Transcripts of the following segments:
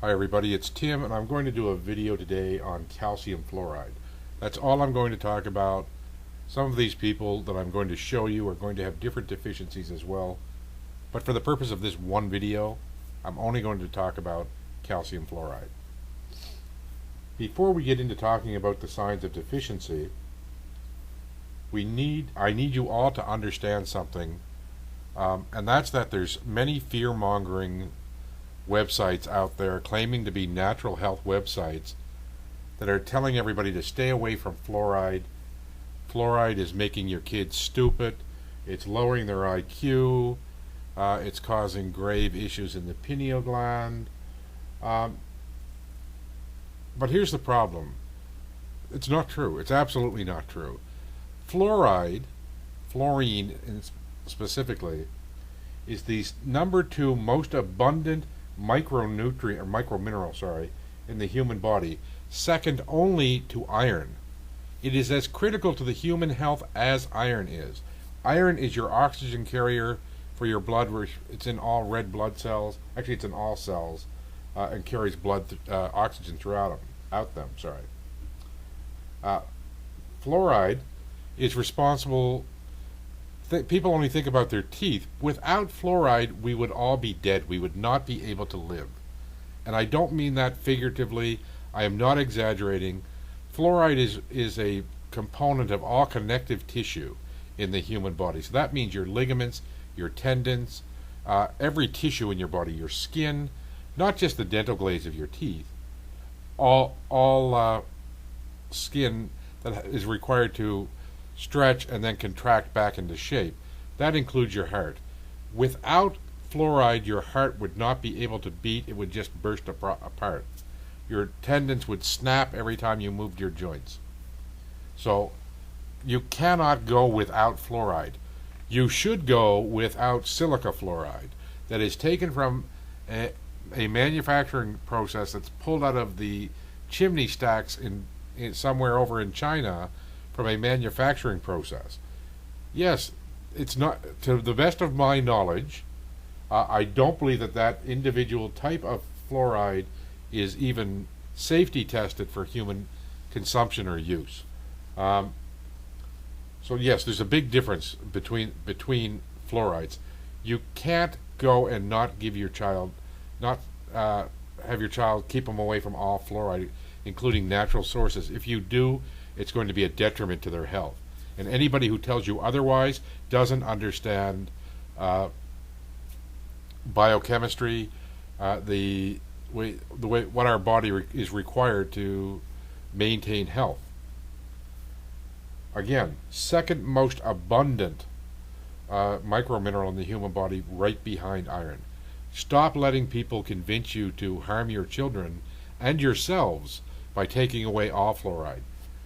Hi everybody, it's Tim and I'm going to do a video today on calcium fluoride. That's all I'm going to talk about. Some of these people that I'm going to show you are going to have different deficiencies as well. But for the purpose of this one video, I'm only going to talk about calcium fluoride. Before we get into talking about the signs of deficiency, I need you all to understand something, and that's that there's many fear-mongering websites out there claiming to be natural health websites that are telling everybody to stay away from fluoride. Fluoride is making your kids stupid, it's lowering their IQ, it's causing grave issues in the pineal gland. But here's the problem. It's not true. It's absolutely not true. Fluoride, fluorine specifically, is the number 2 most abundant micronutrient or micromineral, in the human body, second only to iron. It is as critical to the human health as iron is. Iron is your oxygen carrier for your blood. It's in all red blood cells. Actually, it's in all cells, and carries oxygen throughout them. Fluoride is responsible. People only think about their teeth. Without fluoride, we would all be dead. We would not be able to live. And I don't mean that figuratively. I am not exaggerating. Fluoride is a component of all connective tissue in the human body. So that means your ligaments, your tendons, every tissue in your body, your skin, not just the dental glaze of your teeth, all skin that is required to stretch and then contract back into shape. That includes your heart. Without fluoride, your heart would not be able to beat. It would just burst apart. Your tendons would snap every time you moved your joints. So you cannot go without fluoride. You should go without silica fluoride that is taken from a manufacturing process that's pulled out of the chimney stacks in somewhere over in China from a manufacturing process. Yes, it's not, to the best of my knowledge, I don't believe that individual type of fluoride is even safety tested for human consumption or use. So yes, there's a big difference between fluorides. You can't go and not give your child, have your child keep them away from all fluoride, including natural sources. If you do, it's going to be a detriment to their health. And anybody who tells you otherwise doesn't understand biochemistry, the way what our body is required to maintain health. Again, second most abundant micromineral in the human body, right behind iron. Stop letting people convince you to harm your children and yourselves by taking away all fluoride.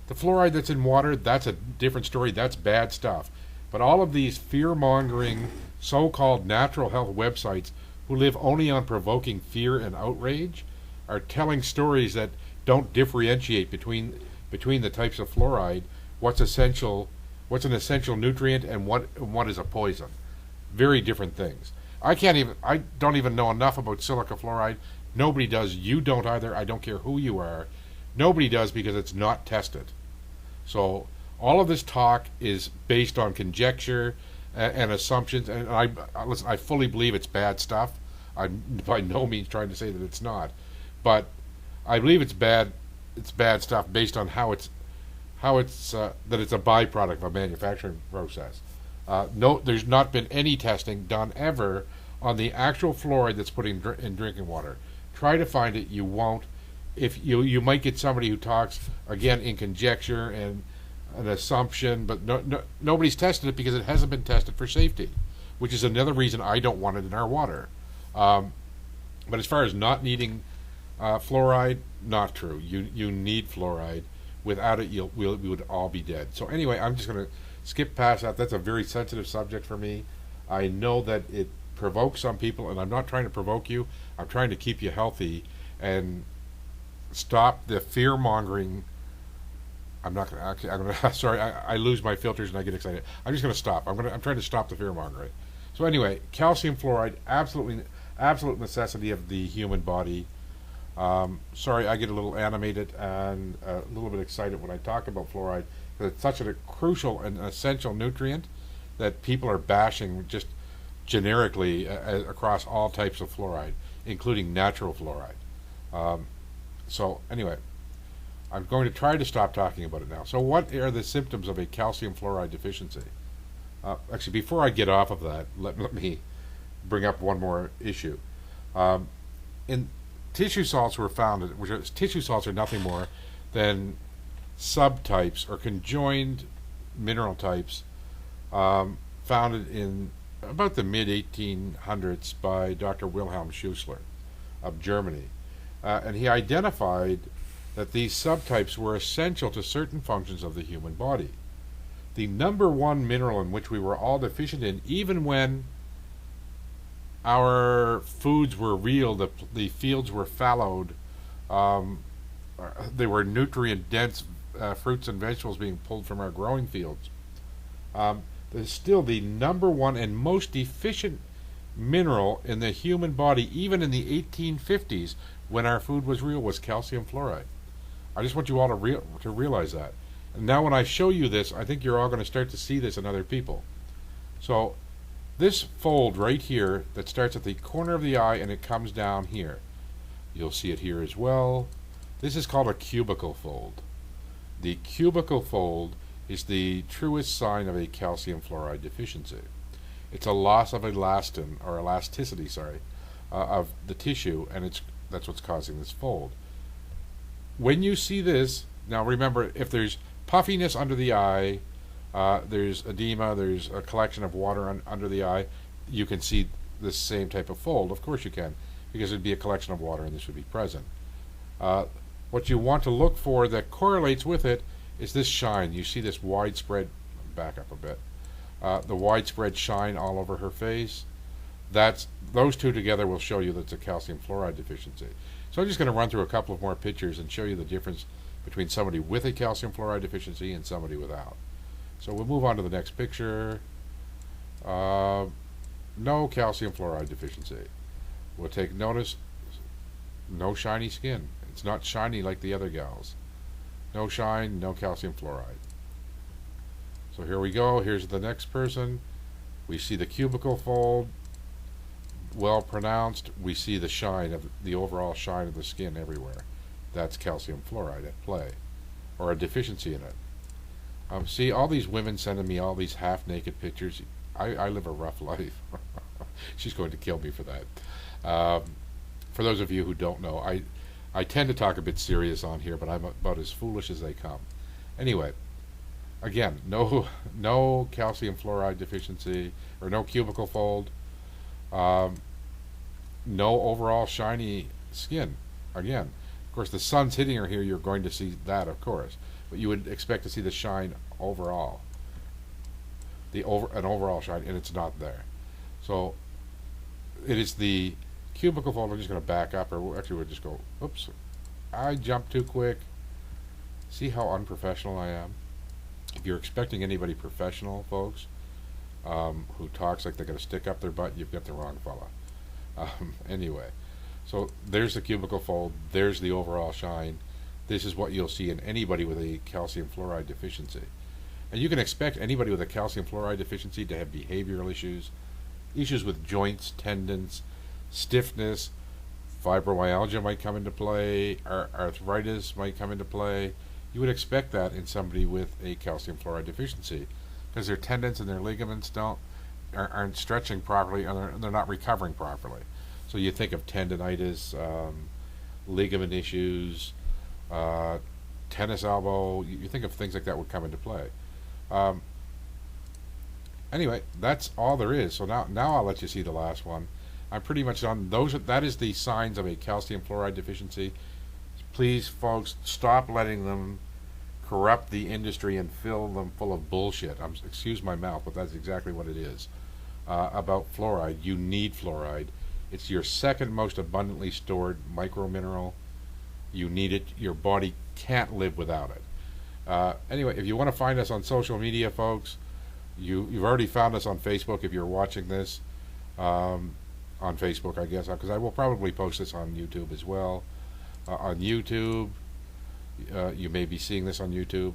The fluoride that's in water, that's a different story. That's bad stuff. But all of these fear-mongering, so-called natural health websites who live only on provoking fear and outrage are telling stories that don't differentiate between the types of fluoride, what's an essential nutrient, and what is a poison. Very different things. I don't even know enough about silica fluoride. Nobody does. You don't either. I don't care who you are. Nobody does, because it's not tested. So all of this talk is based on conjecture and assumptions, and listen, I fully believe it's bad stuff. I'm by no means trying to say that it's not, but I believe it's bad stuff based on how it's that it's a byproduct of a manufacturing process. No, there's not been any testing done ever on the actual fluoride that's put in drinking water. Try to find it. You won't. If you might get somebody who talks again in conjecture and an assumption, but nobody's tested it because it hasn't been tested for safety, which is another reason I don't want it in our water. But as far as not needing fluoride, not true. You need fluoride. Without it, we would all be dead. So anyway, I'm just going to skip past that. That's a very sensitive subject for me. I know that it provokes some people, and I'm not trying to provoke you. I'm trying to keep you healthy and stop the fear mongering. I'm not going to. Sorry, I lose my filters and I get excited. I'm just going to stop. I'm trying to stop the fear mongering. So anyway, calcium fluoride, absolute necessity of the human body. Sorry, I get a little animated and a little bit excited when I talk about fluoride because it's such a crucial and essential nutrient that people are bashing just generically across all types of fluoride, including natural fluoride. So anyway, I'm going to try to stop talking about it now. So what are the symptoms of a calcium fluoride deficiency? Actually, before I get off of that, let me bring up one more issue. In tissue salts were found, tissue salts are nothing more than subtypes or conjoined mineral types founded in about the mid-1800s by Dr. Wilhelm Schussler of Germany. And he identified that these subtypes were essential to certain functions of the human body. The number one mineral in which we were all deficient in, even when our foods were real, the fields were fallowed, they were nutrient-dense fruits and vegetables being pulled from our growing fields. Still the number one and most deficient mineral in the human body, even in the 1850s, when our food was real, was calcium fluoride. I just want you all to realize that. And now when I show you this, I think you're all going to start to see this in other people. So this fold right here that starts at the corner of the eye and it comes down here. You'll see it here as well. This is called a cubicle fold. The cubicle fold is the truest sign of a calcium fluoride deficiency. It's a loss of elastin, or elasticity, of the tissue, and that's what's causing this fold. When you see this, now remember, if there's puffiness under the eye, there's edema, there's a collection of water under the eye, you can see this same type of fold. Of course you can, because it'd be a collection of water and this would be present. What you want to look for that correlates with it is this shine. You see this widespread, back up a bit, the widespread shine all over her face. Those two together will show you that it's a calcium fluoride deficiency. So I'm just going to run through a couple of more pictures and show you the difference between somebody with a calcium fluoride deficiency and somebody without. So we'll move on to the next picture. No calcium fluoride deficiency. We'll take notice, no shiny skin. It's not shiny like the other gals. No shine, no calcium fluoride. So here we go. Here's the next person. We see the cubicle fold, well pronounced. We see the shine of the overall shine of the skin everywhere. That's calcium fluoride at play, or a deficiency in it. See, all these women sending me all these half-naked pictures. I live a rough life. She's going to kill me for that. For those of you who don't know, I tend to talk a bit serious on here, but I'm about as foolish as they come. Anyway, again, no calcium fluoride deficiency, or no cubicle fold, no overall shiny skin. Again, of course, the sun's hitting her here, you're going to see that, of course, but you would expect to see the shine overall, an overall shine, and it's not there. So it is the cubicle fold. I'm just going to back up, or actually we'll just go, oops, I jumped too quick. See how unprofessional I am? If you're expecting anybody professional, folks, who talks like they're going to stick up their butt, you've got the wrong fella. Anyway, so there's the cubicle fold, there's the overall shine. This is what you'll see in anybody with a calcium fluoride deficiency. And you can expect anybody with a calcium fluoride deficiency to have behavioral issues with joints, tendons, stiffness, fibromyalgia might come into play, arthritis might come into play. You would expect that in somebody with a calcium fluoride deficiency, because their tendons and their ligaments aren't stretching properly, and they're not recovering properly. So you think of tendinitis, ligament issues, tennis elbow. You think of things like that would come into play. Anyway, that's all there is. So now I'll let you see the last one. I'm pretty much done. That is the signs of a calcium fluoride deficiency. Please, folks, stop letting them corrupt the industry and fill them full of bullshit. Excuse my mouth, but that's exactly what it is. About fluoride, you need fluoride. It's your second most abundantly stored micromineral. You need it. Your body can't live without it. Anyway, if you want to find us on social media, folks, you've already found us on Facebook if you're watching this. On Facebook, I guess, because I will probably post this on YouTube as well. on YouTube. You may be seeing this on YouTube.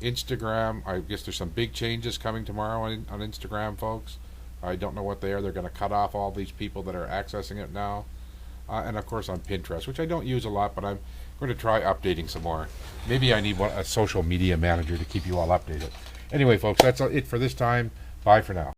Instagram, I guess there's some big changes coming tomorrow on Instagram, folks. I don't know what they are. They're going to cut off all these people that are accessing it now. And of course on Pinterest, which I don't use a lot, but I'm going to try updating some more. Maybe I need a social media manager to keep you all updated. Anyway, folks, that's it for this time. Bye for now.